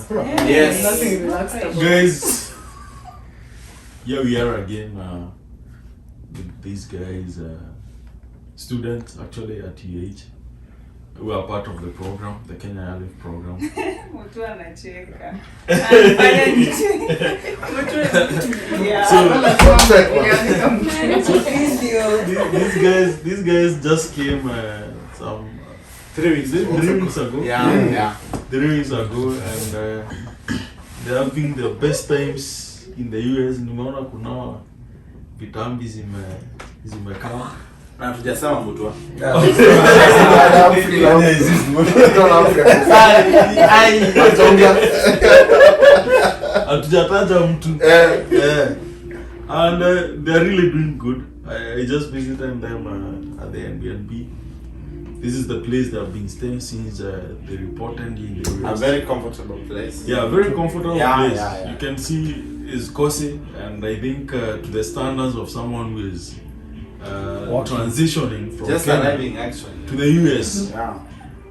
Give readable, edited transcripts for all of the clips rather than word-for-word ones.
Yes. Nothing relaxed about. Guys, here we are again with these guys, students actually at UH. We are part of the program, the Kenya Airlift program. Mtu anacheka. These guys just came some 3 weeks ago. Yeah. 3 weeks ago, and they're having the best times in the US. Nimeona kuna vitambi zimekaa. Na tujasema mtu. Hatujataja mtu. And they're really doing good. I just visited them at the Airbnb. This is the place they have been staying since they reported in the US. A very comfortable place. Yeah, very comfortable place. Yeah. You can see it's cozy, and I think to the standards of someone who is transitioning from just Kenya arriving actually to the US. Yeah.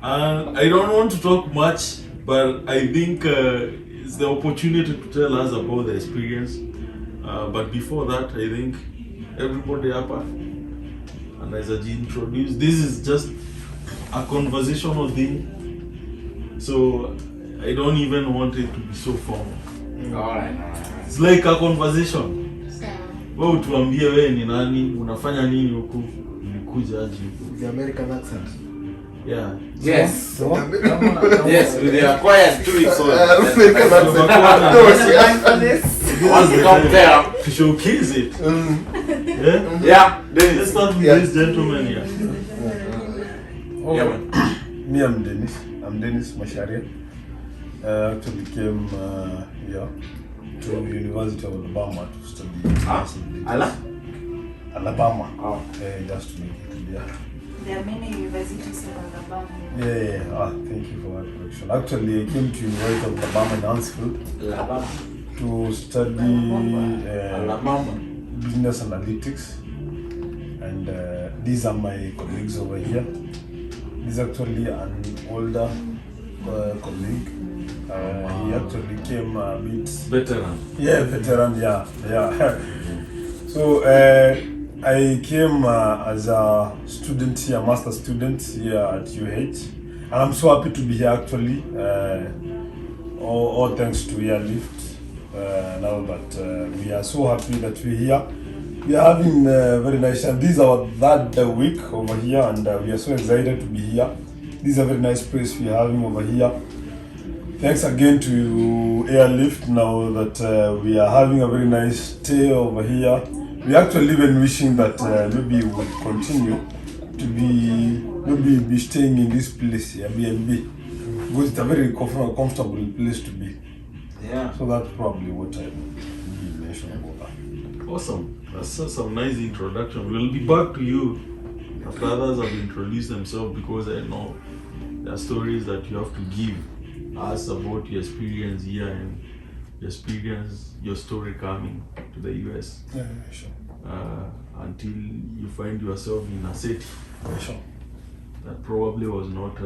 I don't want to talk much, but I think it's the opportunity to tell us about the experience. But before that, I think everybody up, and as I introduced, this is just a conversational thing. So I don't even want it to be so formal. Alright. It's like a conversation. Wewe utuambie wewe ni nani, unafanya nini huku, ulikuja aje huku. The American accent. Yeah. Yes. Yes, we acquired 2 weeks old. American accent. Once we come there. To showcase it. Yeah? Yeah. Let's start with this gentleman here. Yeah, man. Me, I'm Dennis Masharia. Actually came here to University of Alabama to study. Alabama. Oh. Just to make it clear. There are many universities in Alabama. Yeah. Thank you for that correction. Actually, I came to University of Alabama in Huntsville Alabama. to study Alabama. business analytics, and these are my colleagues over here. This is actually an older colleague. He actually came a bit Veteran. Yeah, veteran. Yeah. So I came as a student here, master student here at UH, and I'm so happy to be here actually. All thanks to Airlift. Now that we are so happy that we're here. We are having very nice, and this is our third week over here, and we are so excited to be here. This is a very nice place we are having over here. Thanks again to Airlift now that we are having a very nice stay over here. We actually been wishing that maybe we would continue to be staying in this place, Airbnb, because it's a very comfortable place to be. Yeah. So that's probably what I will mention about that. Awesome. That's some nice introduction. We'll be back to you after others have introduced themselves, because I know there are stories that you have to give us about your experience here and your story coming to the US. Yeah, sure. Until you find yourself in a city Sure. that probably was not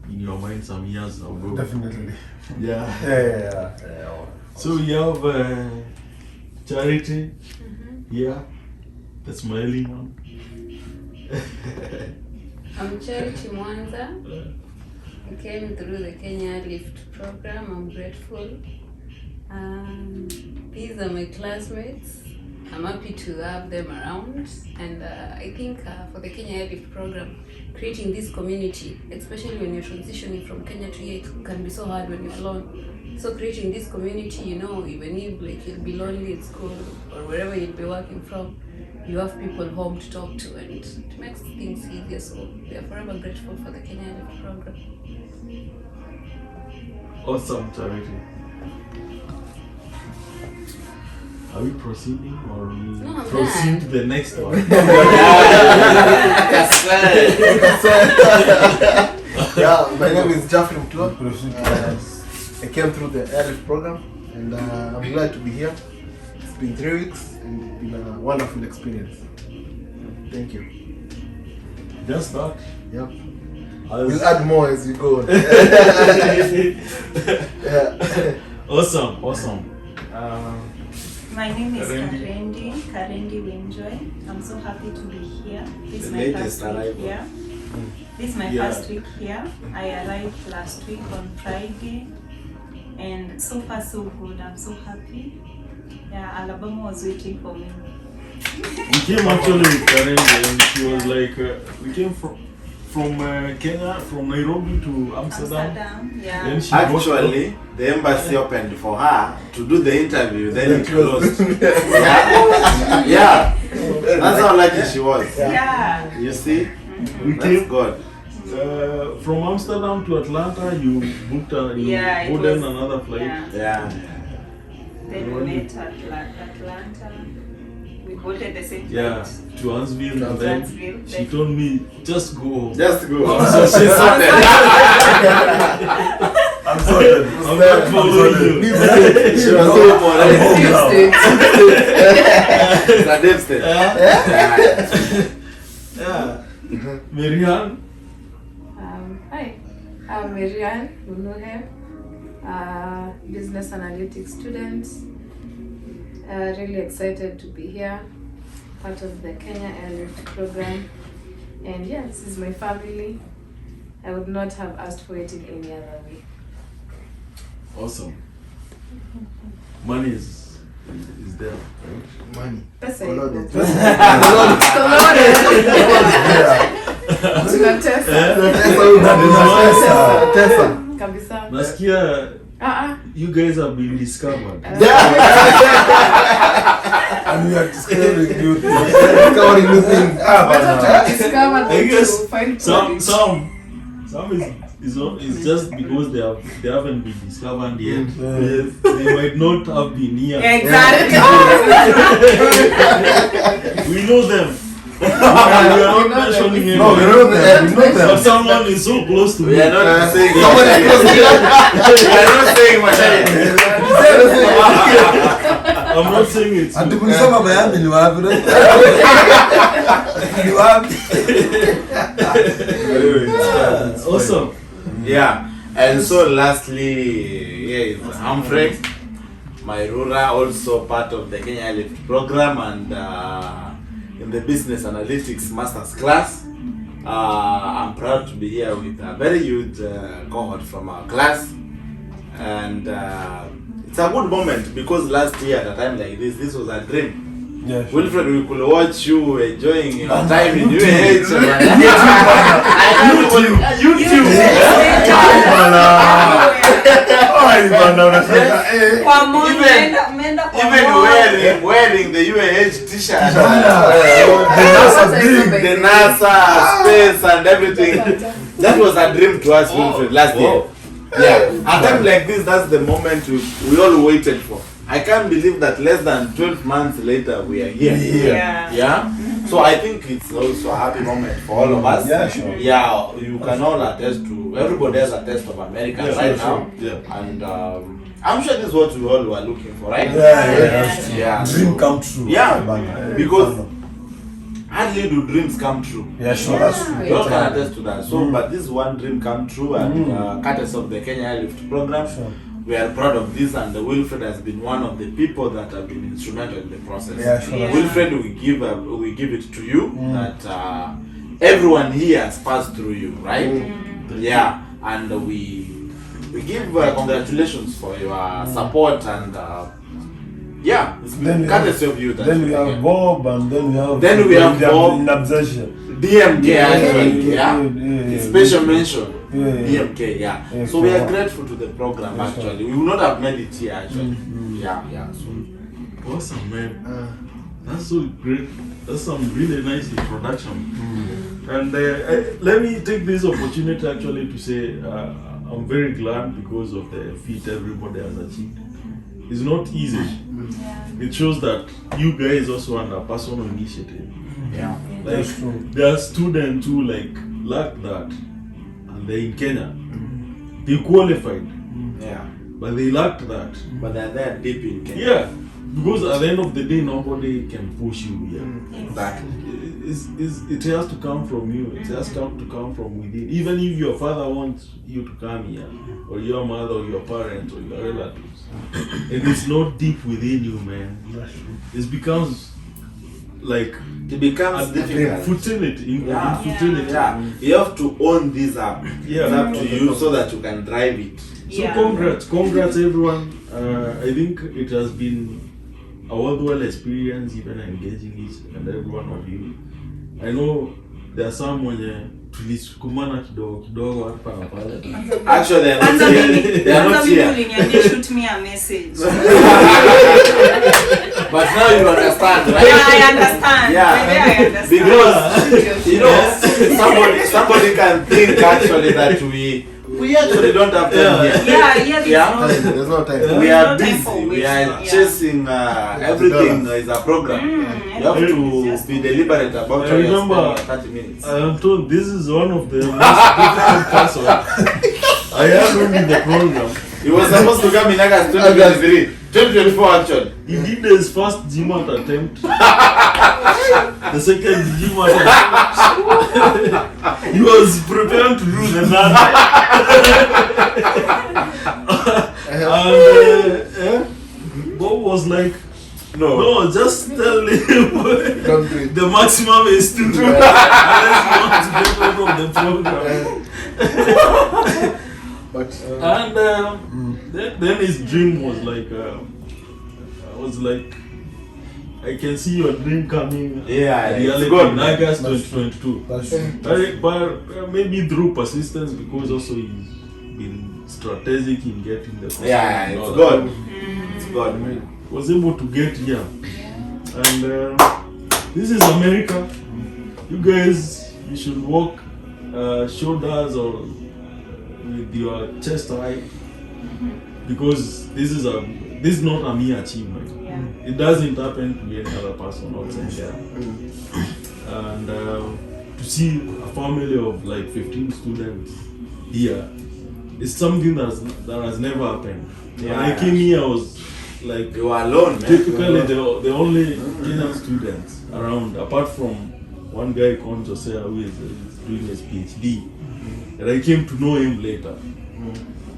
in your mind some years ago. Definitely. Yeah. Yeah. So you have Charity here, the smiling one. I'm Charity Mwanza. I came through the Kenya Airlift program. I'm grateful. These are my classmates. I'm happy to have them around, and I think for the Kenya Airlift program, creating this community, especially when you're transitioning from Kenya to here, it can be so hard when you're alone. So creating this community, even if like you'll be lonely at school or wherever you'll be working from, you have people home to talk to, and it makes things easier. So we are forever grateful for the Kenya Airlift program. Awesome, Charity. Are we proceeding or we No, I'm proceed done. to the next one? Yeah, my name is Jeffrey Mtua. Proceed. I came through the Airlift program, and I'm glad to be here. It's been 3 weeks, and it's been a wonderful experience. Thank you. Just that. Yep. We'll add more as we go on. Yeah. Awesome. My name is Karendi. Karendi Winjoy. I'm so happy to be here. This is The my latest first week arrival. here. This is my first week here. I arrived last week on Friday, and so far so good. I'm so happy. Yeah, Alabama was waiting for me. We came actually with Karen and she was like, we came from Kenya, from Nairobi to Amsterdam. Yeah. Then she Actually, the embassy opened for her to do the interview, then it closed. Yeah. That's how lucky she was. Yeah. You see? we That's came good. from Amsterdam to Atlanta. You booked Yeah, it boarded was- another flight. Yeah. Yeah. Then we met at Atlanta. We boarded the same Yeah, flight. to Huntsville, and then Huntsville, she then- told me just go. Just go. So she sorted. I'm sorry. I'm not following you. She was so already. It's a deep state. Yeah. Marianne. Hi, I'm Marianne Munuhe, business analytics student. Really excited to be here, part of the Kenya Airlift program. And yeah, this is my family. I would not have asked for it in any other way. Awesome. Money is there. Money. Pesa Kolode. iko. Tunatesa Tessa. kabisa. Nasikia Ah, you guys have been discovered. And we are discovering new things. Discovering new things. better to discover I than guess to find some credit. is just because they haven't been discovered yet. Yes. They might not have been here. Exactly. We know them. We are not mentioning No, we anyone. know them. But someone is so close to me. We are not saying Someone is close to you. We are not saying much. I'm not saying it's Ati you. kulisema Miami ni wapi? Ni wapi? Awesome. Yeah. And so lastly, here is Humphrey, my Rura, also part of the Kenya Lift program and in the business analytics master's class. I'm proud to be here with a very huge cohort from our class. And it's a good moment because last year at a time like this was a dream. Yeah, sure. Wilfred, we could watch you enjoying your time in UAH. YouTube. Kwa moja, umeenda kwa Even moja. wearing the UAH t-shirt. The The NASA space and everything. That was a dream to us, Wilfred, last year. Yeah, a time like this, that's the moment we all waited for. I can't believe that less than 12 months later we are here. Yeah. So I think it's also a happy moment for all of us. Yeah, sure. Yeah, you can all attest to, everybody has a taste of America Yeah, right sure, now. sure. Yeah. And I'm sure this is what we all were looking for, right? Yeah. Yeah. Dream come true. Yeah, Bana. because hardly do dreams come true. Yeah, sure, that's true. We all can attest to that. So, but this one dream come true, and courtesy of the Kenya Airlift program, Sure. we are proud of this. And Wilfred has been one of the people that have been instrumental in the process. Yeah, sure. Yeah. Wilfred, we give it to you that everyone here has passed through you, right? Yeah, and we give congratulations for your support and yeah, it's Then we courtesy of you. That Then we you have get. Bob, and then we have Bob. in absentia. DMK actually, yeah. Special mention. Yeah. DMK, yeah. Yeah, So we are sure. grateful to the program Yeah, actually. We would not have made it here actually. Yeah. So Awesome, man. That's so great. That's some really nice introduction. And let me take this opportunity actually to say I'm very glad because of the feat everybody has achieved. It's not easy. It shows that you guys also under personal initiative. yeah. Like That's true. there are students who like lack that, and they're in Kenya. They qualified, Yeah. but they lacked that. But they're there deep in Kenya. Yeah, because at the end of the day, nobody can push you here. Exactly. it has to come from you. It has to come from within. Even if your father wants you to come here, or your mother, or your parents, or your relatives, and it's not deep within you, man, it becomes like It becomes difficult. futility. Futility. Yeah, you have to own this up. Yeah. It's up to you so that you can drive it. So congrats everyone. I think it has been a worthwhile experience, even engaging each and every one of you. I know there are some wenye tulisukumana kidogo hapa na pale. Actually, they are not here. Shoot me a message. But now you understand, right? Yeah, I understand. Yeah. I understand. Because you know, somebody can think actually that we actually don't have time here. Yeah. There's no time. We There's are no time busy. for We waste. are Yeah. chasing everything is a program. You have to be deliberate about I how you remember- spend 30 minutes. I am told this is one of the most difficult person I have known in the program. He was supposed to come in August 2023. 2024 actually. He did his first GMAT attempt. The second GMAT attempt. He was preparing to do the third. And Bob was like, no, just tell him Don't do it. the maximum is 2. Unless you want to get out of the program. But And then his dream was like, I can see your dream coming. Yeah, it's reality good. in August 2022. That's true. But maybe through persistence, because also he's been strategic in getting the customer Yeah, and it's all good. that. It's good. Was able to get here. And this is America. You guys, you should walk shoulders or with your chest high, because this is not a mere achievement. Yeah. It doesn't happen to any other person outside there. And to see a family of like 15 students here is something that has never happened. When I came here, I was like, You are alone, man. typically the only Kenyan students around, apart from one guy called Jose who is doing his PhD, and I came to know him later.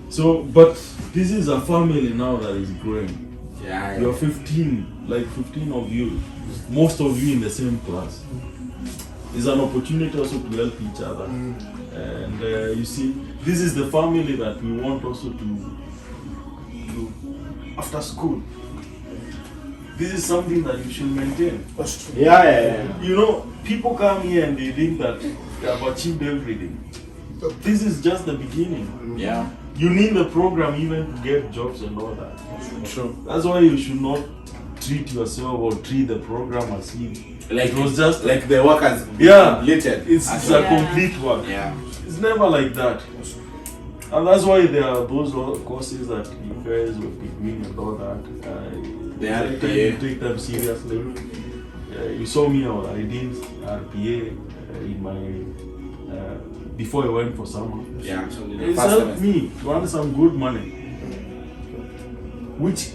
So, but this is a family now that is growing. Yeah, You're 15, like 15 of you, most of you in the same class. It's an opportunity also to help each other. And you see, this is the family that we want also to after school. This is something that you should maintain. That's true. Yeah. You know, people come here and they think that they have achieved everything. This is just the beginning. Yeah. You need the program even to get jobs and all that. True. That's why you should not treat yourself or treat the program as if Like it was just like the work has been Yeah. completed. it's a Yeah. complete work. Yeah. It's never like that. And that's why there are those courses that you guys will be doing and all that. The I RPA. tend to take them seriously. You saw me, I did RPA in my before I went for summer. Yeah, actually. The It's first helped semester. me to earn some good money, which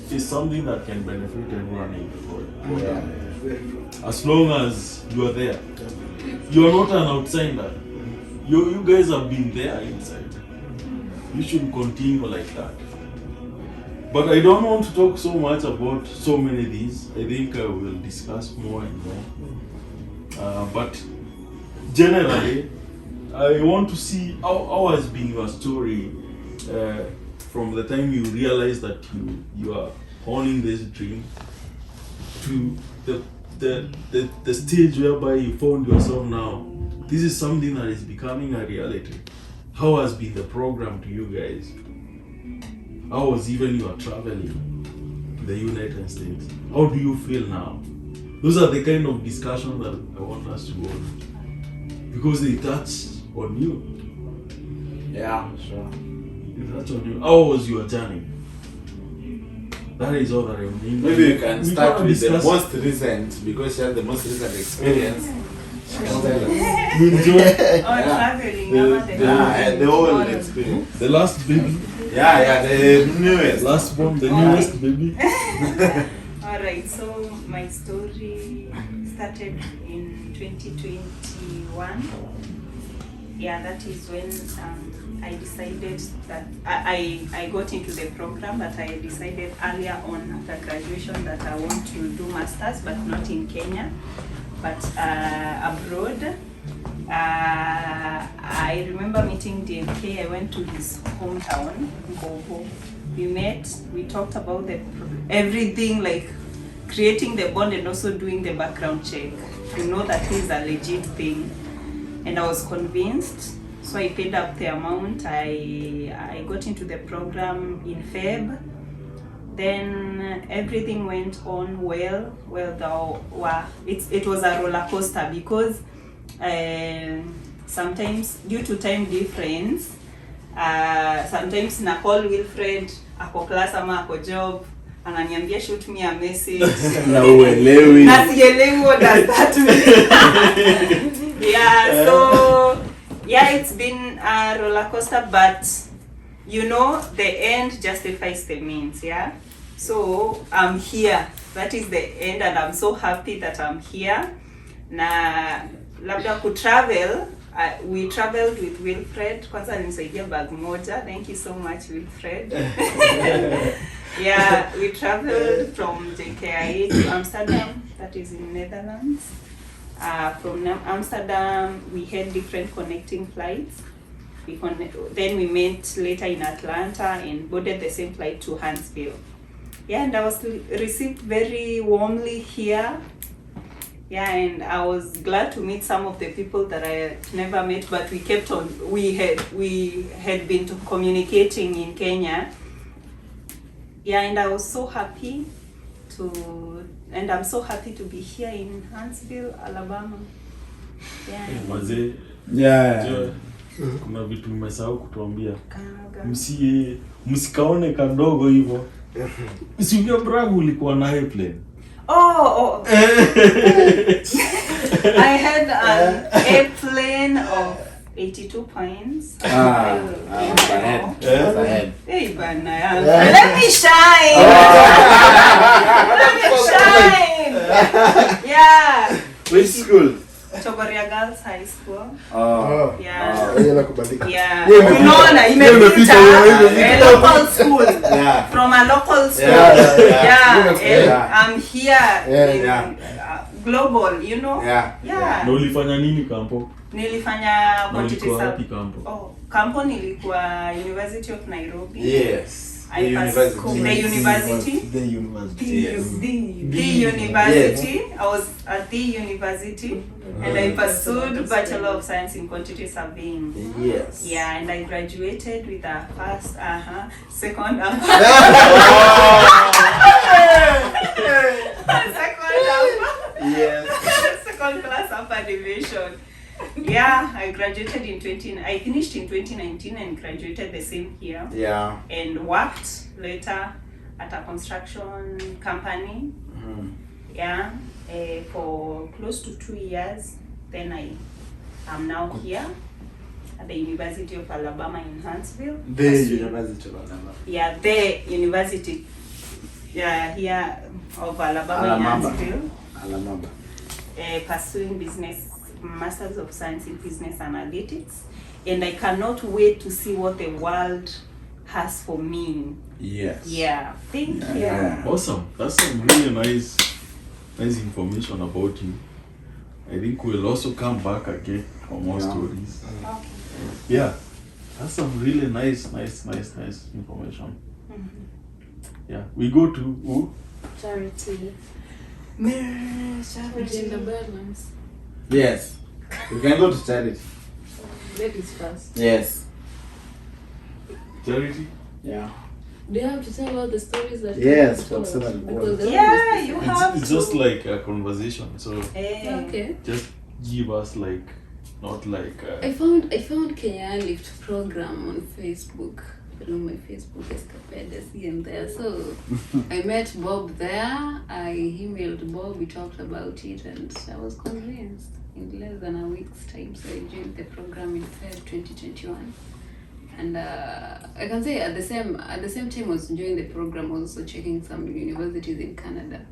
is something that can benefit everyone in the world. Yeah. As long as you are there. You are not an outsider. You guys have been there inside. You should continue like that. But I don't want to talk so much about so many things. I think I will discuss more and more. But generally, I want to see how has been your story from the time you realize that you are owning this dream to the stage whereby you found yourself now. This is something that is becoming a reality. How has been the program to you guys? How was even your traveling to the United States? How do you feel now? Those are the kind of discussions that I want us to go on, because they touch on you. Yeah, sure. They touch on you. How was your journey? That is all that I mean. Maybe you can We start can't with the discuss- most recent, because she has the most recent experience. She can tell us. You enjoy Traveling. The whole experience. the last baby, Yeah, the newest. last one, the newest baby. Alright, so my story started in 2021. Yeah, that is when I decided that I got into the program, but I decided earlier on after graduation that I want to do masters, but not in Kenya, but abroad. I remember meeting DMK. I went to his hometown, Ngogo. We met, we talked about everything, like creating the bond and also doing the background check. You know that is a legit thing. And I was convinced, so I paid up the amount. I got into the program in Feb. Then everything went on well. It was a roller coaster because sometimes due to time difference, sometimes na call Wilfred ako class ama ako job, ananiambia shoot me a message na uelewi na sielewi what does that mean. Yeah, so yeah, it's been a roller coaster, but you know the end justifies the means. Yeah, so I'm here. That is the end, and I'm so happy that I'm here. Na labda ku travel, we traveled with Wilfred. Kwanza nisaidia bag moja. Thank you so much, Wilfred. Yeah, we traveled from JKIA to Amsterdam, that is in Netherlands. From Amsterdam, we had different connecting flights. Then we met later in Atlanta and boarded the same flight to Huntsville. Yeah, and I was received very warmly here. Yeah, and I was glad to meet some of the people that I had never met, but we kept on. We had been communicating in Kenya. Yeah, and I was so happy I'm so happy to be here in Huntsville, Alabama. Yeah. Mazee, yeah. Kuna vitu mmesahau kutuambia. Kanaga. Msikaone kandogo hivyo. Sivyo bravo ulikuwa na airplane. Oh. I had an airplane of 82 points. Hey, bana. Let me shine. Let me shine. Yeah. Which school? Chogoria Girls High School. Oh. Yeah. Yeah. Yeah. Unaona imepita local school. Yeah. From a local school. Yeah. I'm here in global, you know. Yeah. Na ulifanya nini kampo? Nilifanya quantity wapi kampo? Kampo nilikuwa University of Nairobi. Yes. The university. I was at the university, and I pursued Bachelor of Science in Quantity Surveying. Yes. Yeah, and I graduated with a first, second, Yes. second class upper division. Yeah, I graduated I finished in 2019 and graduated the same year. Yeah. And worked later at a construction company. Mm-hmm. Yeah, for close to 2 years. Then I am now here at the University of Alabama in Huntsville. The University of Alabama. Yeah, the University. Yeah, here of Alabama in Huntsville. Alabama. Pursuing Masters of Science in Business Analytics, and I cannot wait to see what the world has for me. Yes. Yeah. Thank you. Awesome. That's some really nice information about you. I think we'll also come back again for more stories. Okay. Yeah. That's some really nice information. Mm-hmm. Yeah. We go to who? Charity. Gender balance. Yes. We can go to Charity. Ladies first. Yes. Charity? Yeah. Do you have to tell all the stories that Yes, you told? whatsoever. Because You have It's just like a conversation. So okay. just give us like, not like. I found Kenya Lift program on Facebook. You know, my Facebook escapade, I see him there. So I met Bob there. I emailed Bob. We talked about it, and I was convinced in less than a week's time. So I joined the program in Feb 2021. And I can say at the same time I was enjoying the program, I was also checking some universities in Canada.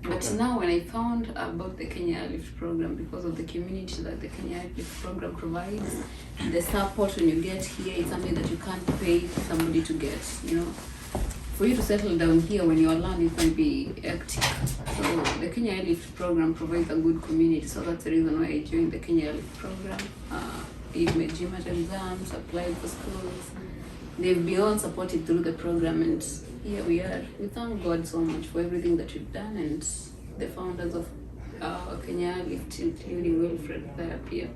But now when I found about the Kenya Lift program, because of the community that the Kenya Lift program provides, the support when you get here is something that you can't pay somebody to get, For you to settle down here when you are learning, it might be hectic. So the Kenya Lift program provides a good community, so that's the reason why I joined the Kenya Lift program. Did my GMAT exams, applied for schools. They've been all supported through the program, and here we are. We thank God so much for everything that we've done, and the founders of Kenya Lift, including Wilfred there here,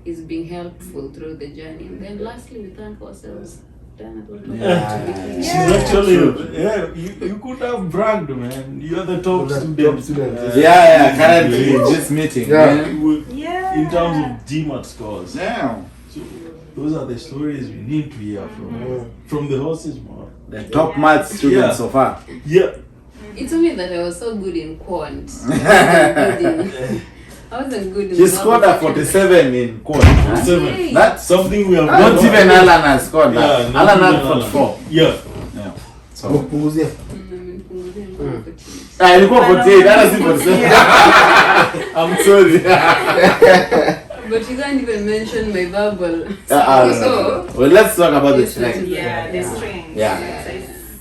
is being helpful through the journey. And then lastly, we thank ourselves. She's actually, you could have bragged, man. You're the top student. Currently just meeting. In terms of GMAT scores. Yeah. So those are the stories we need to hear from the horse's mouth. The top math students so far. Yeah. It told me that I was so good in quant. I wasn't good in She scored a 47 in quant. 47. That's something we have not done. even Alan has scored that. Alan had 44. Yeah. So Kupunguzia. ilikuwa 48, hata si 47. I'm sorry. But you can't even mention my verbal. Well, let's talk about the strength. Yeah, the strength.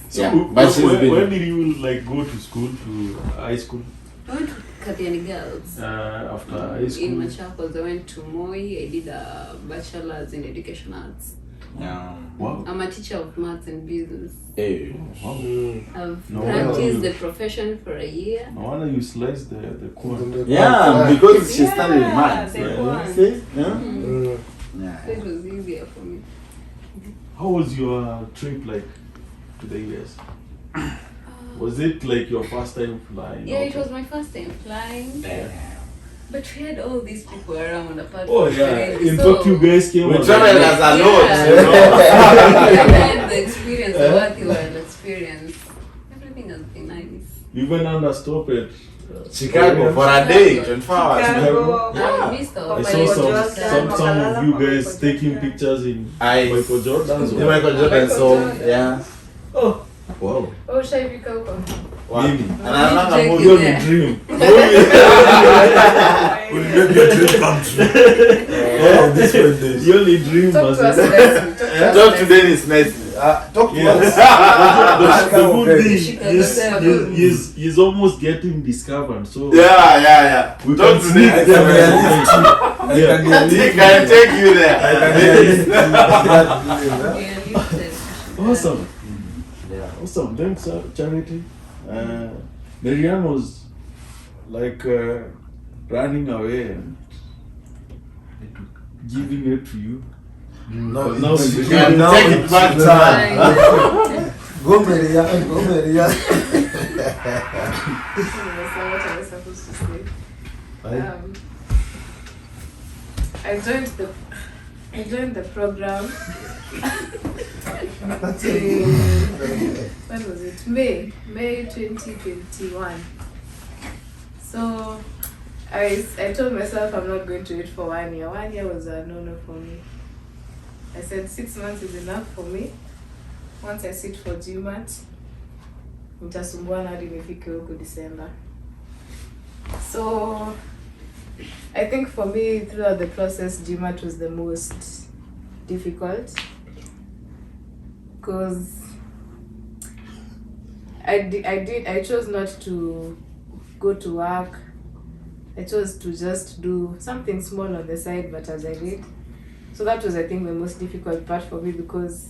So but she's been. When did you go to school, to high school? I went to Kathiani Girls. After high school? In Machakos, I went to Moi. I did a bachelor's in education arts. Wow. I'm a teacher of maths and business. Hey. Wow. I've practiced the profession for a year. No wonder you sliced the corn. Yeah, because she studied maths. the So it was easier for me. How was your trip like to the US? Was it like your first time flying? Yeah, it was my first time flying. But we had all these people around apart Oh from yeah, friends, in so fact you guys came We on traveled like- as a Yeah. lot, I had the experience, the worthy world experience. Everything has been nice. You went under stop at Chicago for a day, 24 hours. Chicago. I missed all. I Michael saw Jordan, some of you guys Michael taking Jordan. pictures in I Michael Jordan's The Michael Jordan song, yeah. Oh, wow. Oh, Shaifika huko. Wow. Mimi. And another Take movie. it You're there. the dream. Maybe a dream come true. This one days. Your only dream Talk was to us nicely. Talk to Dennis nicely. Talk to Yes. us. The good thing She can is almost getting discovered. So Yeah. we Talk can to sneak Dennis. them Yeah. yeah. He can take you there. Yeah, lifted. Awesome. Awesome. Thanks, Charity. Marianne was like running away and giving it to you. No, Now it's- you You can can now take it it's- back to her. Go Maria, go Maria. That's not what I was supposed to say. I joined the program. That's When was it? May 2021. So I told myself I'm not going to it for 1 year. 1 year was a no-no for me. I said 6 months is enough for me. Once I sit for GMAT, nitasumbuana hadi nifike huko December. So I think for me throughout the process, GMAT was the most difficult because I chose not to go to work. I chose to just do something small on the side, but as I did. So that was, I think, the most difficult part for me because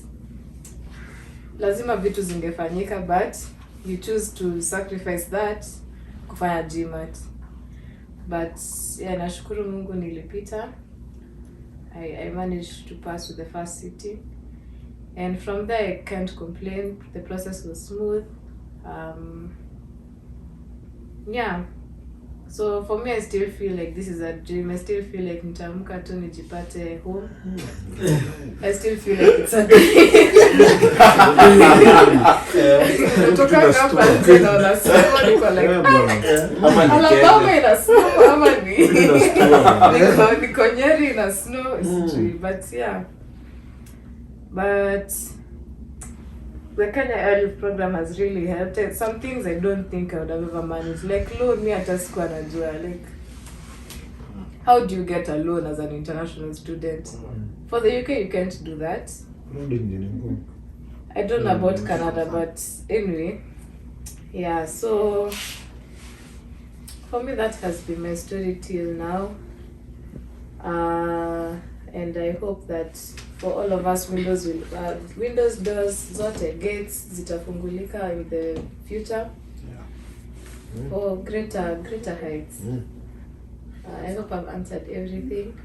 lazima vitu zingefanyika, but you choose to sacrifice that kufanya GMAT. But yeah, nashukuru Mungu nilipita. I managed to pass with the first sitting. And from there, I can't complain. The process was smooth. Yeah. So for me, I still feel like this is a dream. I still feel like nitaamka tu nijipate home. I still feel like it's a dream. Kutoka hapa nje na unasoma niko like Alabama ina snow ama ni niko Nyeri ina snow, it's true. But yeah. But the Kenya Early program has really helped. Some things I don't think I would have ever managed. Like loan, me hata sikuwa najua. Like, how do you get a loan as an international student? For the UK, you can't do that. I don't know about Canada, but anyway, yeah. So for me, that has been my story till now. And I hope that for all of us, Windows doors, zote gates zitafungulika in the future for greater heights. I hope I've answered everything.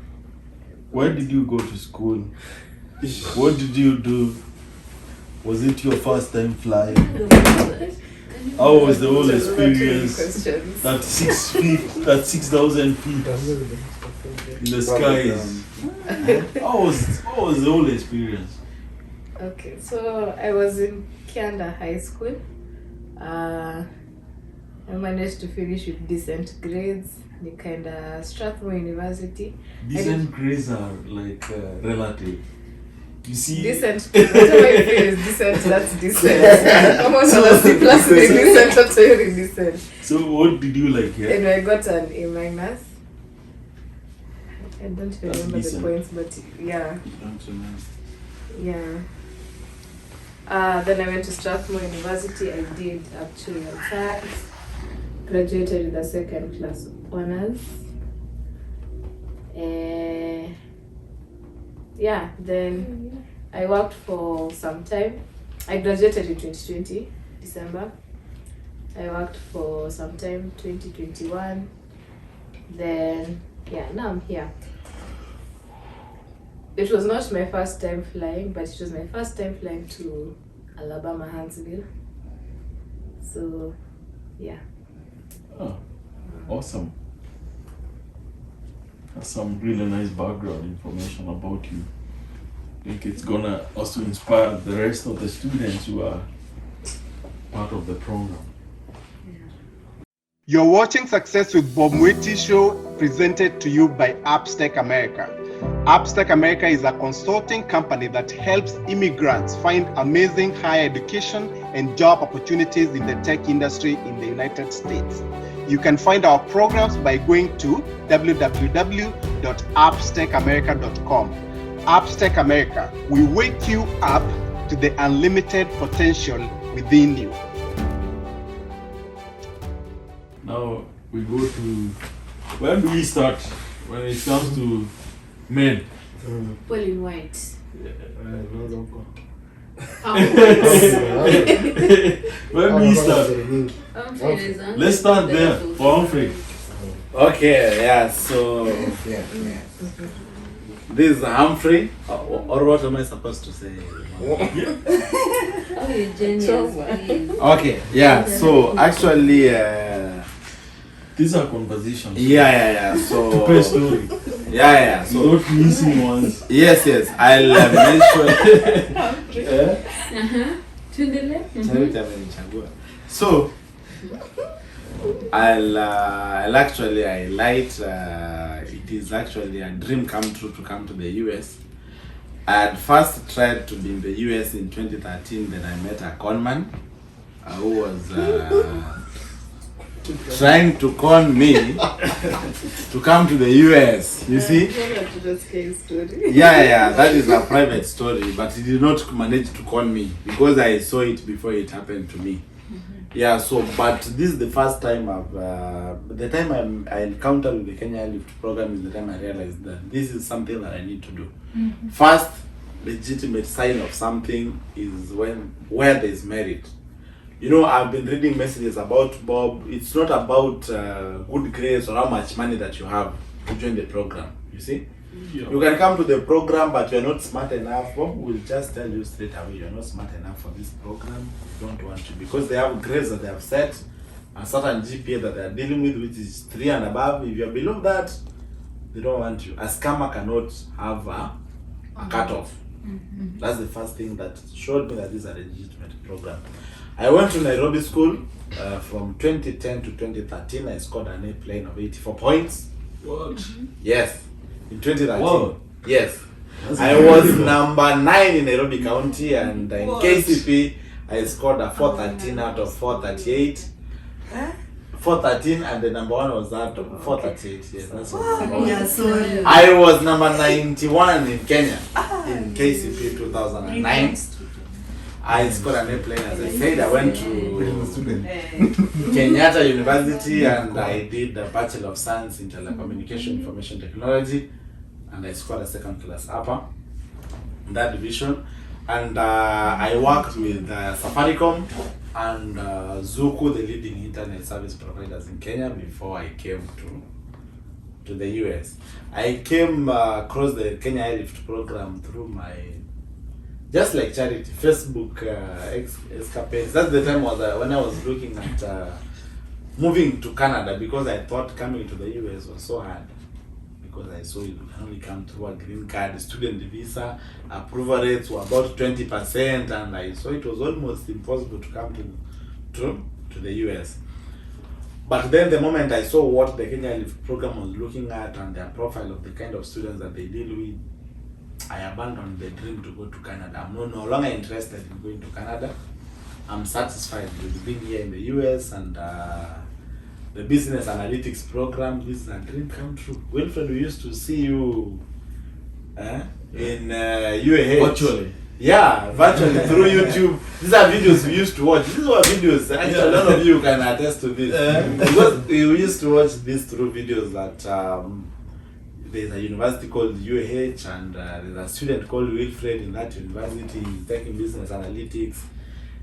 Where did you go to school? What did you do? Was it your first time flying? How was the whole experience? That 6 feet, that 6,000 feet in the skies. How was the whole experience? Okay, so I was in Kianda High School. I managed to finish with decent grades. The kind of Strathmore University. Decent grades are like relative. You see, Decent. Whatever you feel is decent, that's decent. Almost on a C plus being decent, that's very decent. so what did you like here? Anyway, I got an A minus. I don't That's remember decent. the points, but yeah. Don't remember. Yeah. Then I went to Strathmore University. I did actuarial science. Graduated with a second class honors. Yeah, then I worked for some time. I graduated in 2020, December. I worked for some time, 2021. Then, yeah, now I'm here. It was not my first time flying, but it was my first time flying to Alabama, Huntsville. So, yeah. Oh, awesome. That's some really nice background information about you. I think it's gonna also inspire the rest of the students who are part of the program. You're watching Success with Bob Mwiti Show, presented to you by Appstech America. Appstech America is a consulting company that helps immigrants find amazing higher education and job opportunities in the tech industry in the United States. You can find our programs by going to www.appstechamerica.com. Appstech America, we wake you up to the unlimited potential within you. Now we go to, where do we start when it comes to men? Paul in white. Where do we start? Let's start there for Humphrey. Okay, yeah, so this is Humphrey, or what am I supposed to say? Oh, you're genius. Please. Okay, yeah, so actually, These are conversations. yeah, so, To pay story. yeah, so, Not missing ones. yes, I'll mention, so, I'll actually highlight, it is actually a dream come true to come to the US. I had first tried to be in the US in 2013, then I met a conman who was trying to con me to come to the US, you see? Yeah, that is a private story, but he did not manage to con me because I saw it before it happened to me. Yeah, so, but this is the first time the time I encountered with the Kenya Lift program is the time I realized that this is something that I need to do. First legitimate sign of something is where there is merit. You know, I've been reading messages about Bob. It's not about good grades or how much money that you have to join the program, you see? Yeah. You can come to the program, but you're not smart enough. Bob will just tell you straight away, you're not smart enough for this program. You don't want to, because they have grades that they have set, a certain GPA that they are dealing with, which is 3 and above. If you're below that, they don't want you. A scammer cannot have a cutoff. That's the first thing that showed me that this is a legitimate program. I went to Nairobi school from 2010 to 2013. I scored an A plane of 84 points. What? Yes. In 2013. Wow. Yes. That's I was number 9 in Nairobi County, and in What? KCP I scored a 413 out of 438. 413 and the number one was out of 438. Yes, that's what number one. I was number 91 in Kenya in KCP 2009. I scored an A plane, as I said. I went to Kenyatta University and I did a Bachelor of Science in Telecommunication Information Technology, and I scored a second class upper in that division. And I worked with Safaricom and Zuku, the leading internet service providers in Kenya, before I came to the US. I came across the Kenya Airlift program through my, just like charity, Facebook escapades. That's the time when I was looking at moving to Canada, because I thought coming to the US was so hard. Because I saw you can only come through a green card, student visa, approval rates were about 20%, and I saw it was almost impossible to come to the US. But then the moment I saw what the Kenya Lift program was looking at and their profile of the kind of students that they deal with, I abandoned the dream to go to Canada. I'm no longer interested in going to Canada. I'm satisfied with being here in the US, and the business analytics program, this is a dream come true. Wilfred, we used to see you in UAH. Virtually. Yeah, virtually through YouTube. These are videos we used to watch. These were videos, actually a lot of you can attest to this. Because we used to watch this through videos that there's a university called UAH, and there's a student called Wilfred in that university. He's taking business analytics.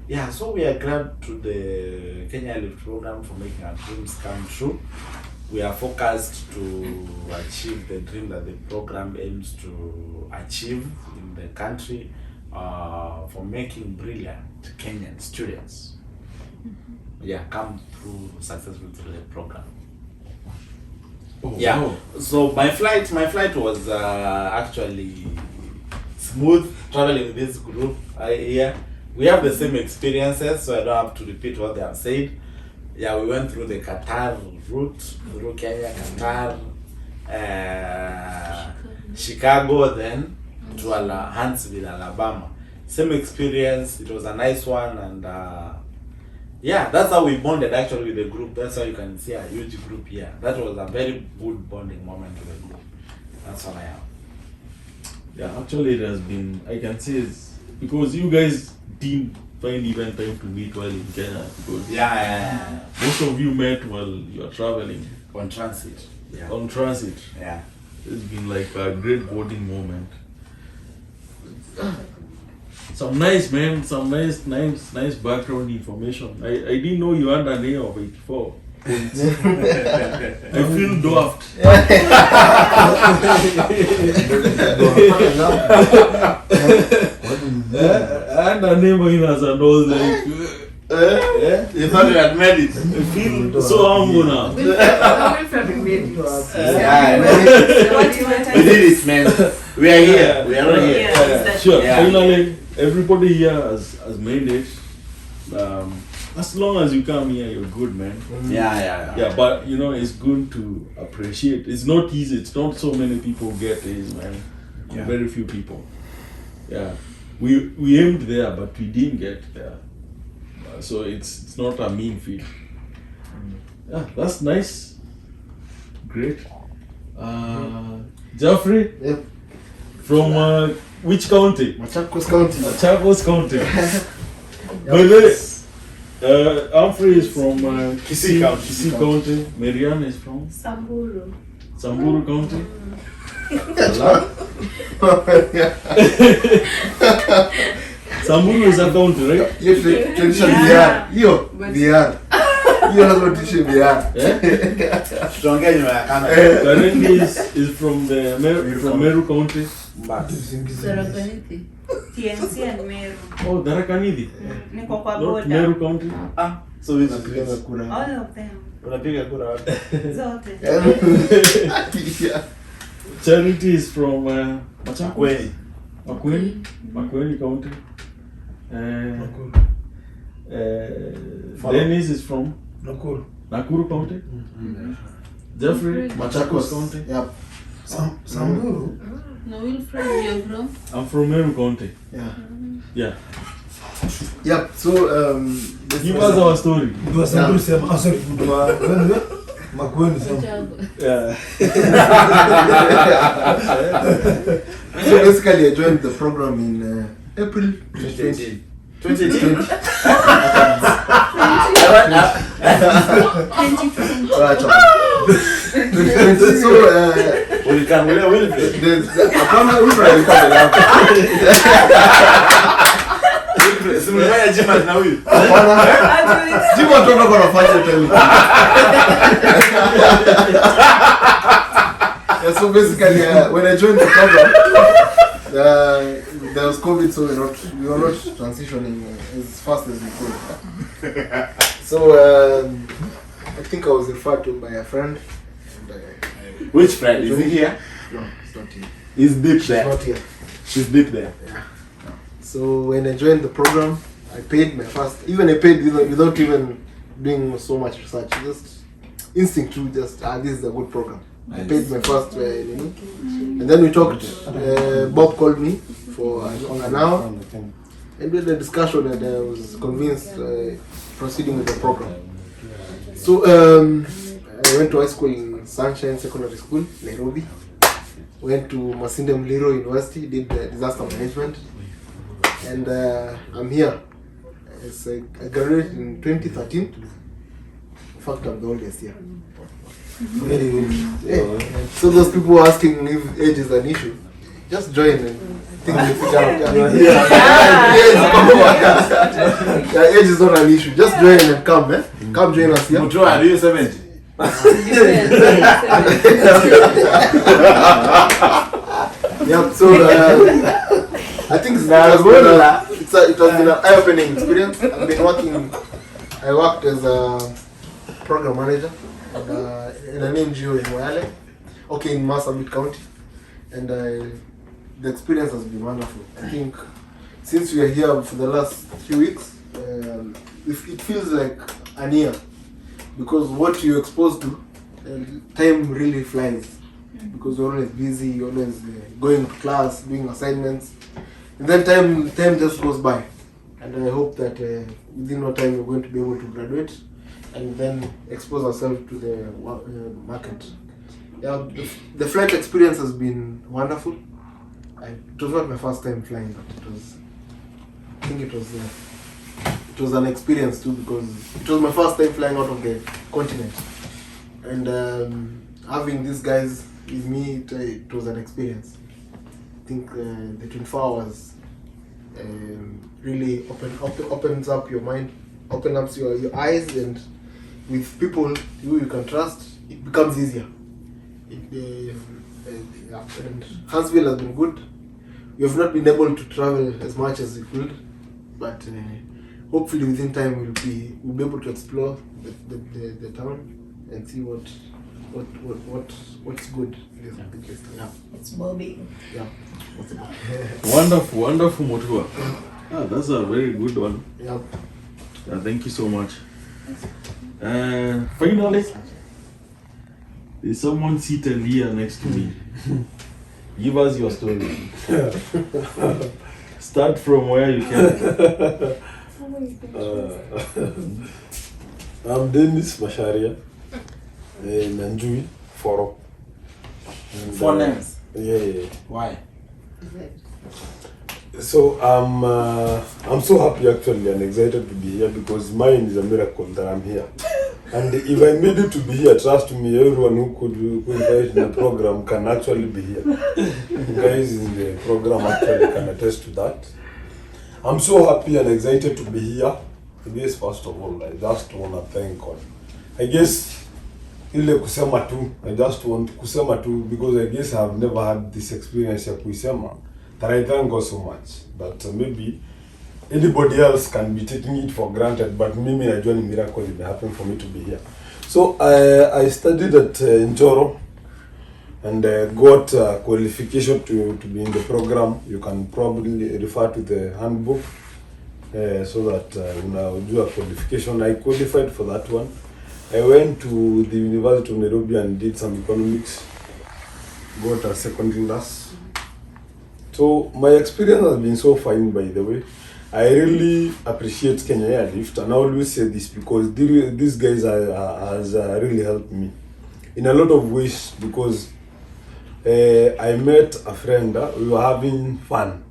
Yeah, so we are glad to the Kenya Lift program for making our dreams come true. We are focused to achieve the dream that the program aims to achieve in the country, for making brilliant Kenyan students come through successfully through the program. Oh, Yeah. wow. So my flight was actually smooth traveling with this group here. We have the same experiences, so I don't have to repeat what they have said. Yeah, we went through the Qatar route, through Kenya, Qatar, Chicago, then to Huntsville, Alabama. Same experience. It was a nice one, and yeah, that's how we bonded actually with the group. That's why you can see a huge group here. That was a very good bonding moment with the group. That's all I have. Yeah, actually it has been, I can say it's because you guys didn't find even time to meet while in Kenya, because Yeah. most of you met while you are traveling On transit. Yeah. on transit. Yeah. It's been like a great bonding moment. Some nice nice background information. I didn't know you had an A of 84. I feel dwarfed. And a name as an old like You thought you had made it. I feel so humble now. Wilfred made it. Yeah. We did it, man. We are here. We are all here. Yeah. Sure. Yeah. Finally, everybody here has made it. As long as you come here, you're good, man. Yeah. Yeah, but you know, it's good to appreciate. It's not easy. It's not so many people get this, man. Yeah. Very few people. Yeah, we aimed there, but we didn't get there. So it's not a mean feat. Yeah, that's nice. Great. Jeffrey, Yep. from which county? Machakos County. Chagos County. By the way, Humphrey is from Kisii County. Kisii County. Marianne is from Samburu. Samburu County. Samburu is a county, right? Hiyo tradition Yeah. VR. Hiyo VR. Hiyo lazima tuishi VR. Yeah? Tutaongea nyuma ya kamera. Karengi is from the from Meru County. Sarakaniti. TNC and Meru. Oh, Tharaka-Nithi. Niko kwa Not boda. Meru County. So which Tunapiga place? kura. All of them. Unapiga kura wapi? Zote. Yeah. Charity is from Machakos. Kweni. Makueni County. Dennis is from Nakuru County. Jeffrey, Machakos County. Yep. Samburu. No, Wilfred, you're from? I'm from Meru County. Yeah. Yeah. Yep. So Give us our story. Yeah. So basically, I joined the program in April 2020. 2018. So We can will simefanya jima na huyu. Jima tuna kwa nafanya tena. Yeah, so basically, when I joined the program, there was COVID, so we were not transitioning as fast as we could. So I think I was referred to by a friend. And, Which friend? Is he here? no, it's not here. He's deep It's there. not here. She's deep there. Yeah. So when I joined the program, I paid my first. Even I paid without even doing so much research. Just instinct to just this is a good program. I paid my first, and then we talked. Bob called me for an hour, and we had a discussion, and I was convinced proceeding with the program. So I went to high school in Sunshine Secondary School, Nairobi. Went to Masinde Muliro University, did disaster management, and I'm here. I graduated in 2013. In fact, I'm the oldest here. Very old. Yeah. So those people were asking if age is an issue, just join and think we figure out. Yeah, age is not an issue. Just join and come, eh? Come join us here. Mutua, are you 70? Yeah, so I think it has been an eye-opening experience. I worked as a program manager in an NGO in Moyale, in Marsabit County, and the experience has been wonderful. I think since we are here for the last few weeks, it feels like an year, because what you're exposed to, time really flies, because you're always busy, you're always going to class, doing assignments, and then time just goes by. And I hope that within no time we're going to be able to graduate and then expose ourselves to the market. Yeah, the flight experience has been wonderful. It was not my first time flying, but I think it was an experience too, because it was my first time flying out of the continent, and having these guys with me, it was an experience. I think the 24 hours really opens up your mind, opens up your eyes, and with people who you can trust, it becomes easier. And Huntsville has been good. We have not been able to travel as much as we could, but hopefully within time we'll be able to explore the town and see what's good. Yeah. It's bobbing. Yeah. Wonderful Mutua. That's a very good one. Yeah. Thank you so much. Finally, there's someone seated here next to me. Give us your story. Start from where you can. I'm Dennis Masharia, Nanjui, Foro. Four names. Yeah. Why? So I'm so happy actually and excited to be here, because mine is a miracle that I'm here. And if I made it to be here, trust me, everyone who could invite in the program can actually be here. You guys in the program actually can attest to that. I'm so happy and excited to be here. I guess first of all, I just want to thank God. I guess ile kusema tu, I just want kusema tu, because I guess I've never had this experience ya kusema, that I thank God so much. But maybe anybody else can be taking it for granted, but mimi najua ni miracle it happened for me to be here. So I studied at Njoro and got qualification to be in the program. You can probably refer to the handbook so that unajua qualification. I qualified for that one. I went to the University of Nairobi and did some economics, got a secondary class. So my experience has been so fine, by the way. I really appreciate Kenya Airlift, and I always say this because these guys has really helped me in a lot of ways, because I met a friend, we were having fun.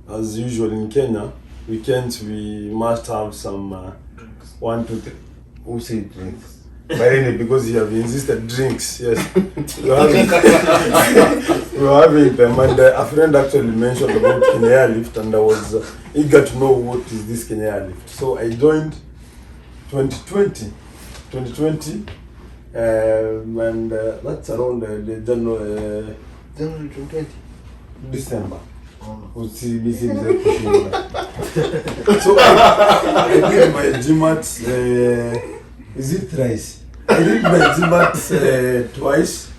As usual in Kenya, weekends we must have some 1, 2, 3. Who said drinks? But anyway, because you have insisted drinks, yes. We were having them, and a friend actually mentioned about Kenya Airlift, and I was eager to know what is this Kenya Airlift. So I joined 2020, and that's around the January 2020. December. Oh. So I did my GMAT, is it thrice? I did my GMAT twice,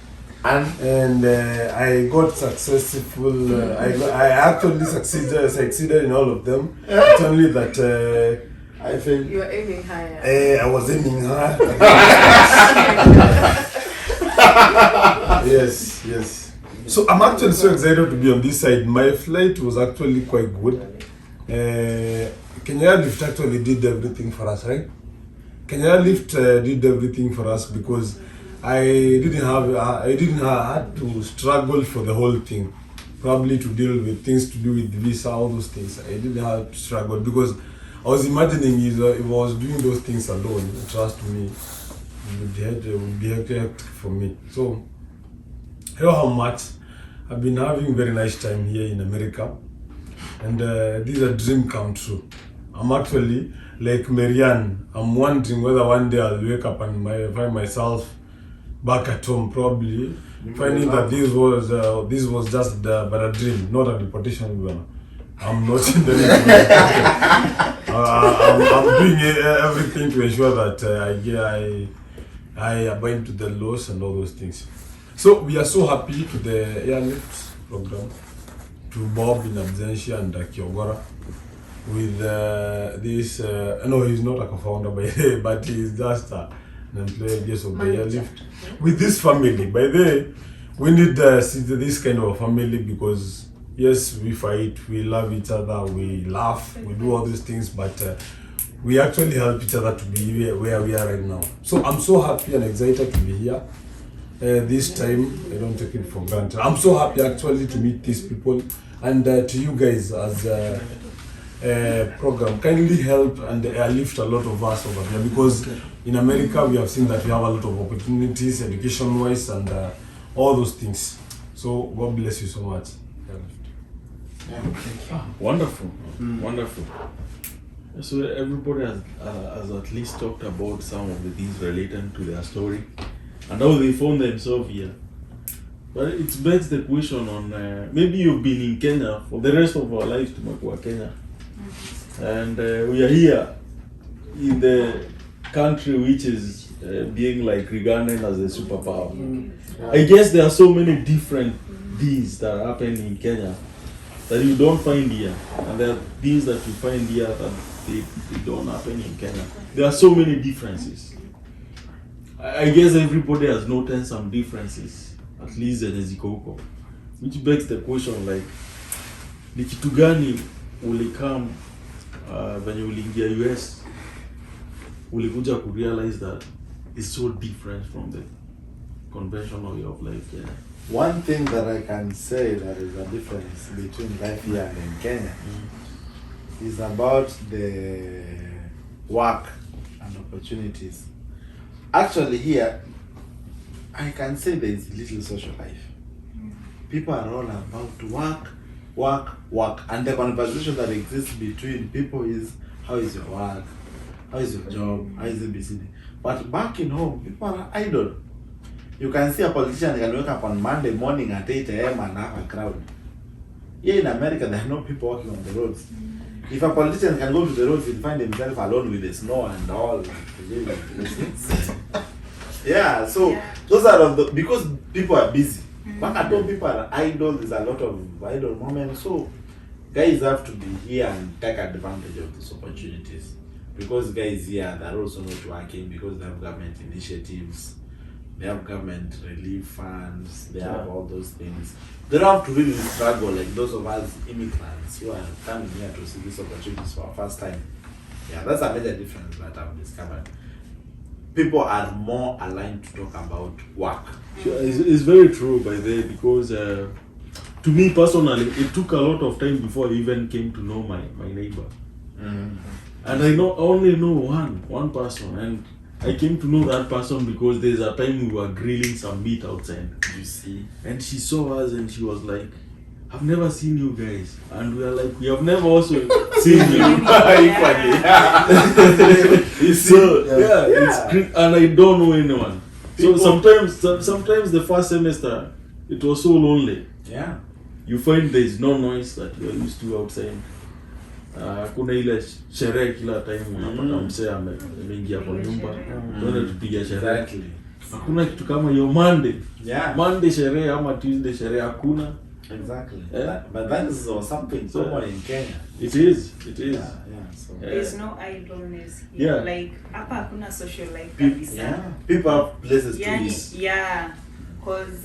and I got successful. I actually succeeded in all of them. It's only that I failed. You are aiming higher. I was aiming high. Yes. So I'm actually so excited to be on this side. My flight was actually quite good. Kenya Airlift actually did everything for us, right? Kenya Airlift did everything for us because I didn't have to struggle for the whole thing. Probably to deal with things to do with visa, all those things. I didn't have to struggle because I was imagining if I was doing those things alone, trust me, it would be hectic for me. So, you know how much I've been having very nice time here in America, and this is a dream come true. I'm actually like Marianne. I'm wondering whether one day I'll wake up and find myself back at home, probably finding that this was just but a dream, not a deportation. I'm not in the I'm doing everything to ensure that I abide to the laws and all those things. So we are so happy to the Airlift program, to Bob in absentia and Kiogora with this. No, he's not a co-founder by the way, but he's just an employee of the Airlift. With this family, by the way, we need this kind of family because yes, we fight, we love each other, we laugh, we do all these things, but we actually help each other to be where we are right now. So I'm so happy and excited to be here. This time, I don't take it for granted. I'm so happy actually to meet these people and to you guys as a program. Kindly help and lift a lot of us over here because in America we have seen that we have a lot of opportunities, education-wise and all those things. So God bless you so much. Wonderful, wonderful. So everybody has at least talked about some of the things related to their story and how they found themselves here. But it begs the question on maybe you've been in Kenya for the rest of our lives to Makua, Kenya, and we are here in the country which is being like regarded as a superpower. I guess there are so many different things that happen in Kenya that you don't find here, and there are things that you find here that they don't happen in Kenya. There are so many differences. I guess everybody has noted some differences, at least in Ezikoko, which begs the question like, ni kitu gani ulikam when you uliingia US, ulikuja ku realize that it's so different from the conventional way of life here? One thing that I can say that is a difference between life here and in Kenya is about the work and opportunities. Actually here, I can say there is little social life. People are all about work, and the conversation that exists between people is, how is your work? How is your job? How is it busy? But back in home, people are idle. You can see a politician can wake up on Monday morning at 8 a.m. and have a crowd. Here in America, there are no people walking on the roads. If a politician can go to the roads, he'll find himself alone with the snow and all. Yeah, so those are the, because people are busy. Back at home, people are idle. There's a lot of idle moments. So guys have to be here and take advantage of these opportunities. Because guys here, they're also not working because they have government initiatives. they have government relief funds, they have all those things. They don't have to really struggle like those of us immigrants who are coming here to see these opportunities for our first time. Yeah, that's a major difference that I've discovered. People are more aligned to talk about work. It's very true by the way, because to me personally, it took a lot of time before I even came to know my neighbor. And I only know one person, and I came to know that person because there's a time we were grilling some meat outside. You see? And she saw us and she was like, I've never seen you guys. And we are like, we have never also seen you. Equally. You see? So, it's great. And I don't know anyone. So sometimes the first semester, it was so lonely. Yeah. You find there is no noise that you are used to outside. Kuna ile sherehe kila time unapata msee ameingia kwa nyumba. Tuende tupige sherehe. Hakuna kitu kama hiyo Monday. Yeah. Monday sherehe ama Tuesday sherehe hakuna. Exactly. But that is something common in Kenya. It is. Yeah. So There's no idleness here. Yeah. Like hapa hakuna social life kabisa. yeah. People have places to Yani, eat. yeah. Cause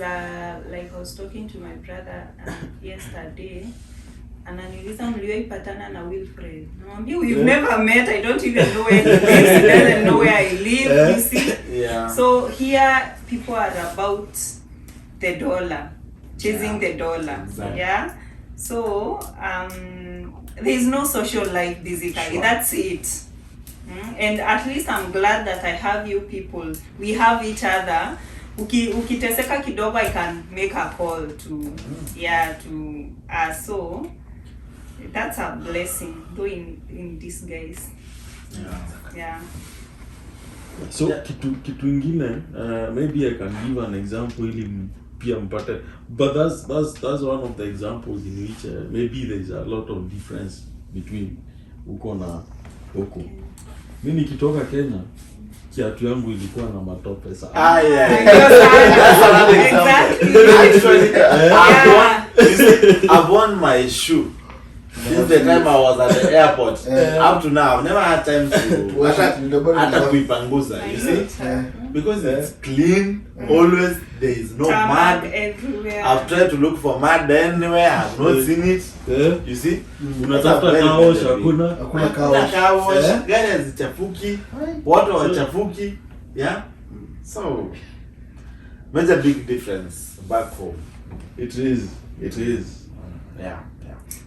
like I was talking to my brother yesterday. Ananiuliza mlioipatana na Wilfred. Namwambia we've never met. I don't even know where he lives. He doesn't know where I live. You see? Yeah. So here people are about the dollar, chasing the dollar. Exactly. Yeah. So there is no social life basically. Sure. That's it. And at least I'm glad that I have you people. We have each other. Ukiteseka kidogo, I can make a call to so that's a blessing though in disguise. Yeah. So kitu ingine, maybe I can give an example ili pia mpate, but that's one of the examples in which maybe there is a lot of difference between huko na huko. Mimi nikitoka Kenya, kiatu yangu ilikuwa na matope sana. That's another example. Actually, I've worn my shoe since the time I was at the airport. Up to now, I've never had time to hata kuipanguza. You see? Because it's clean. Always there is no mud everywhere. I've tried to look for mud anywhere. I've not seen it. You see? Unatafuta kaosh hakuna. Hakuna kaosh. Gari hazichafuki. Watu hawachafuki. Yeah? So, major big difference back home. It is. Yeah.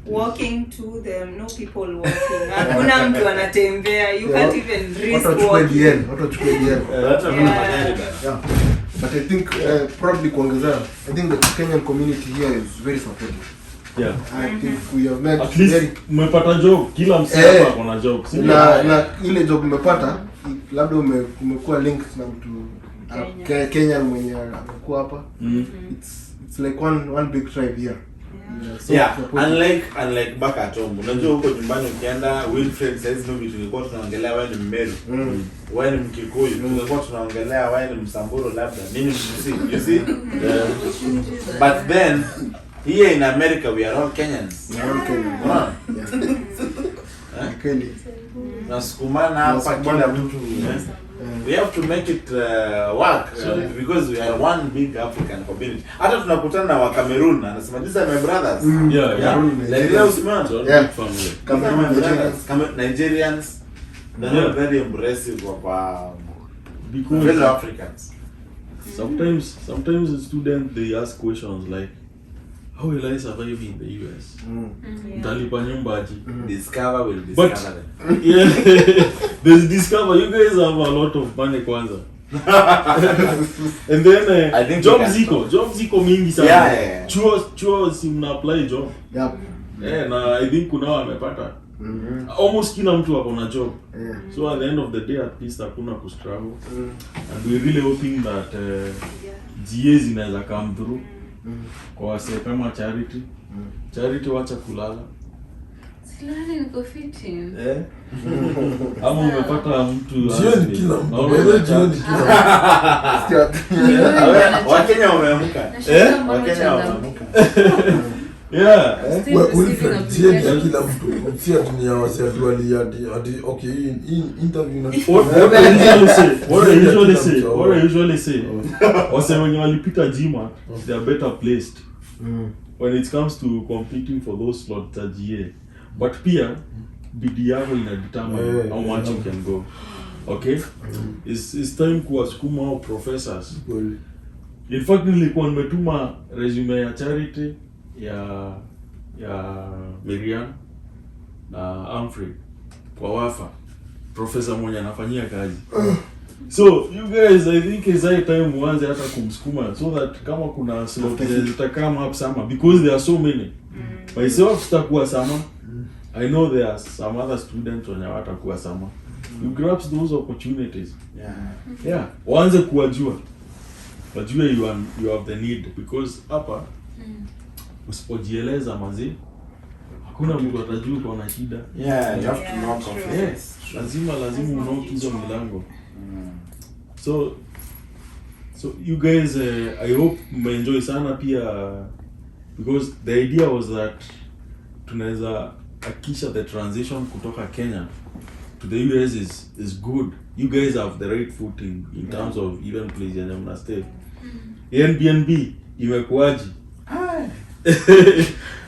Walking to them, no people walking. Hakuna mtu anatembea. You can't even risk walking. Watu wachukue DL. Yeah. But I think probably kuongezea, I think the Kenyan community here is very supportive. Yeah. I think we have met at least umepata job, kila msee hapa kuna job. Na ile job umepata, labda umekuwa linked na mtu Kenya mwenye amekuwa hapa. It's like one big tribe here. Unlike back at home. Unajua huko nyumbani ukienda Wilfred says no, tulikuwa tunaongelea wewe ni Mmeru. Wewe ni Mkikuyu. Tulikuwa tunaongelea wewe ni Msamburu labda. Mimi you see? But then here in America we are all Kenyans. Kweli. Nasukumana hapa kila mtu. We have to make it work because we are one big African community. Hata tunakutana na wa Cameroon anasema these are my brothers. Nigerians. They are very embracive of fellow Africans. Sometimes the students they ask questions like, how will I survive in the US? Talipa nyumba aje? Discover will discover them. Yeah, there's discover. You guys have a lot of money kwanza. And then I think job ziko mingi sana. Yeah. Chuo si mna apply job. Na I think kuna wamepata. Almost kila mtu wako na job. So at the end of the day at least hakuna ku struggle. And we really hoping that GA zinaweza come through. Kwa wase kama charity wacha kulala. Silani niko fiti. Ama umepata mtu jioni kila mtu. Wakenya wameamka. Wakenya wameamka. Yeah. Still receiving applications. Kila mtu si ati wasi ati okay in interview na What I usually say wase wenye walipita jima they are better placed when it comes to competing for those slots za GA, but pia bidii yako ina determine how much you can go. Okay, it's time kuwasukuma hao professors. In fact nilikuwa nimetuma resume ya Charity ya Miriam na Humphrey kwa Wafa, professor mmoja anafanyia kazi. So you guys, I think it's high time muanze hata kumsukuma so that kama kuna slot zitakama up sama, because there are so many. Myself sitakuwa sama. I know there are some other students wenye watakuwa sama. You grasp those opportunities. Yeah. Waanze kuwajua. Wajue you have the need, because hapa usipojieleza mazi hakuna mtu atajua uko na shida. Yeah, you have to knock off. Yes, lazima unoke hizo milango. So you guys, I hope mmeenjoy sana pia, because the idea was that tunaweza akisha the transition kutoka Kenya to the US is good. You guys have the right footing in terms of even place yenye mna stay. Airbnb imekuaje?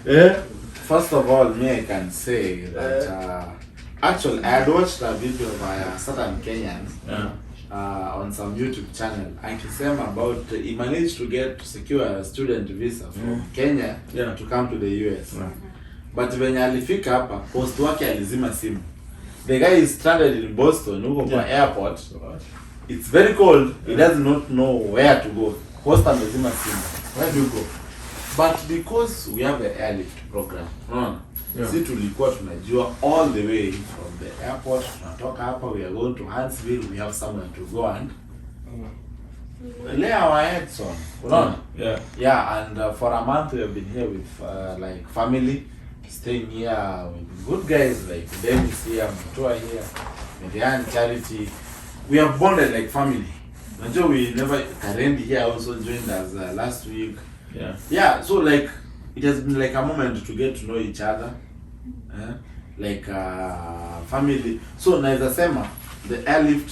Yeah. First of all, me I can say that actually I had watched a video by certain Kenyans on some YouTube channel akisema about he managed to secure a student visa from Kenya to come to the US. But when alifika hapa post wake alizima simu. The guy is stranded in Boston huko kwa airport. It's very cold. He does not know where to go. Post amezima simu. Where do you go? But because we have the airlift program, si tulikuwa tunajua all the way from the airport, tunatoka hapa, we are going to Huntsville, we have somewhere to go and lay our heads on. And for a month we have been here with like family, staying here with good guys like Dennis here, Mutua here, Median, Charity. We have bonded like family. Najua we never, Karendi here also joined us last week. So like it has been like a moment to get to know each other, like family. So naweza sema the airlift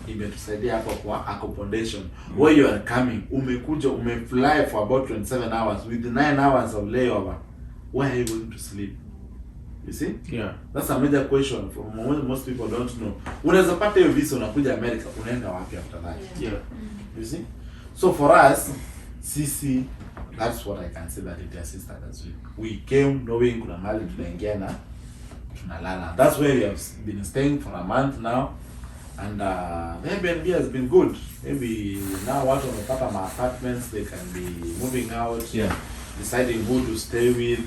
imetusaidia hapo kwa accommodation. Where you are coming, umekuja umefly for about 27 hours with 9 hours of layover. Where are you going to sleep? You see? That's a major question for most people don't know. Unaweza pata hiyo visa unakuja America, unaenda wapi after that? You see? So for us, CC, that's what I can say that it assisted us with. We came knowing kuna mahali tunaingia na tunalala. That's where we have been staying for a month now, and the Airbnb has been good. Maybe now watu wamepata ma apartments, they can be moving out, deciding who to stay with.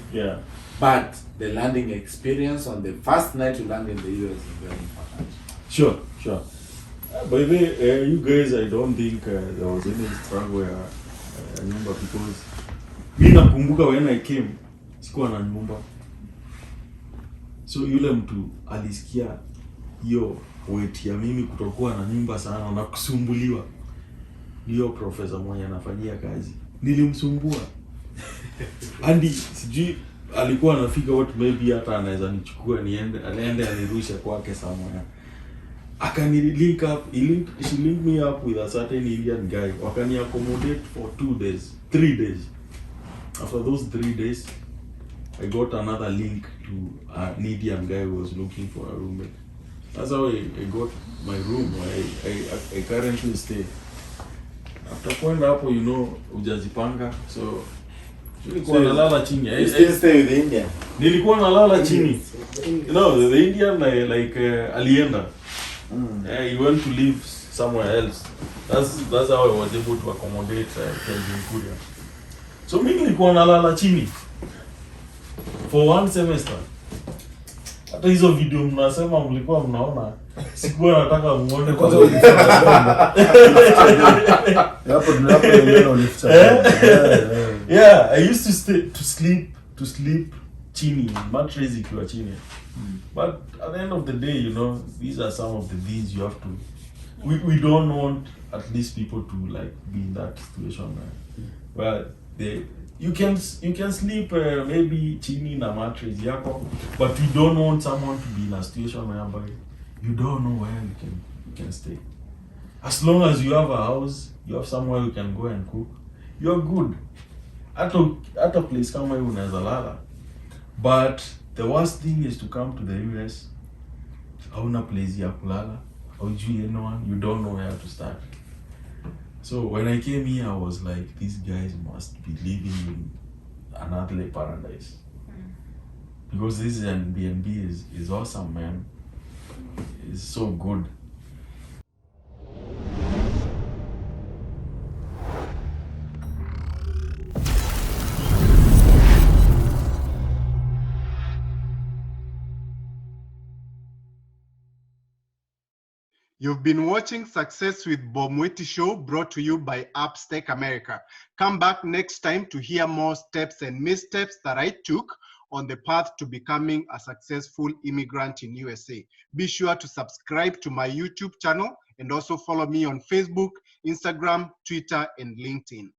But the landing experience on the first night you land in the US is very important. Sure. By the way, you guys, I don't think there was any struggle nyumba, because mimi nakumbuka when I came sikuwa na nyumba. So yule mtu alisikia hiyo weight ya mimi kutokuwa na nyumba sana na kusumbuliwa. Ndio professor mmoja anafanyia kazi. Nilimsumbua. Andi sijui alikuwa anafika what maybe hata anaweza nichukua niende anirusha kwake somewhere. Akani link up, she linked me up with a certain Indian guy. Wakani accommodate for 3 days. After those 3 days, I got another link to an Indian guy who was looking for a roommate. That's how I got my room where I currently stay. After kwenda hapo, ujazipanga, so nilikuwa nalala chini. You still stay with the Indian? Nilikuwa nalala chini. The Indian alienda. He went to live somewhere else. That's how I was able to accommodate Kelvin Kuria. So mimi nilikuwa nalala chini for 1 semester. Hata hizo video mnasema mlikuwa mnaona, sikuwa nataka muone kwanza. Hapo ndio lift. I used to sleep chini, mattress ikiwa chini. But at the end of the day, these are some of the things you have to. We don't want at least people to like be in that situation where you can sleep maybe chini na mattress yako, but you don't want someone to be in a situation whereby you don't know where you can stay. As long as you have a house, you have somewhere you can go and cook, you're good. At a place kama hiyo unaweza lala. But the worst thing is to come to the US, hauna place ya kulala, haujui anyone, you don't know where to start. So when I came here, I was like, these guys must be living in another paradise. Because this Airbnb is awesome, man. It's so good. You've been watching Success with Bob Mwiti Show, brought to you by Upstack America. Come back next time to hear more steps and missteps that I took on the path to becoming a successful immigrant in USA. Be sure to subscribe to my YouTube channel and also follow me on Facebook, Instagram, Twitter, and LinkedIn.